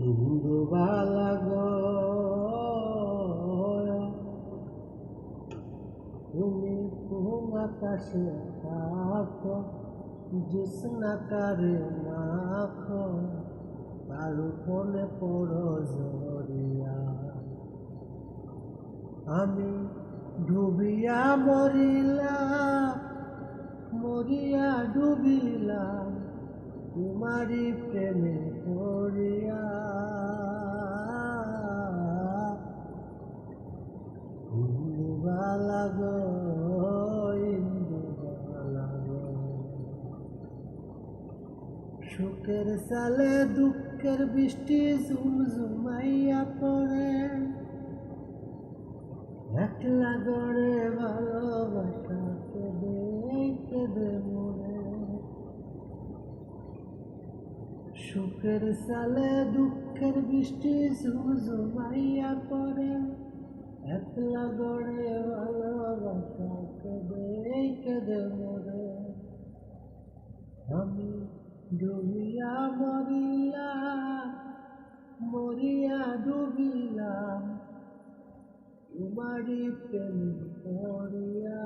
ইন্দুবালা গো, তুমি কোন আকাশে থাকো, জ্যোৎস্না কারে মাখো, কারু কোনে পড়ো জরিয়া। আমি ডুবিয়া মরিলাম, মরিয়া ডুবিলাম, তোমারি প্রেমে পড়িয়া। ইন্দুবালা গো, ইন্দুবালা গো, সুখের সালে দুঃখের বৃষ্টি ঝুমঝুমাইয়া পড়ে, একলা গড়ে ভালোবাসা কেঁদে কেঁদে মরে। সুখের সালে দুঃখের বৃষ্টি ঝুমঝুমাইয়া পড়ে, একলা গড়ে ভালোবাসা কেঁদে কেঁদে মরে। আমি ডুবিয়া মরিলাম, মরিয়া ডুবিলাম, তোমারি প্রেম পড়িয়া।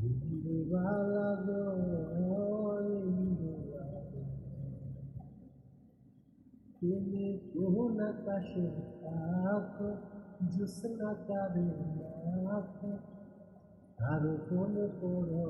ইন্দুবালা গো, ইন্দুবালা, তুমি কোন আকাশে থাকো, জ্যোৎস্না কারে মাখো, কারো কোন পড়ো।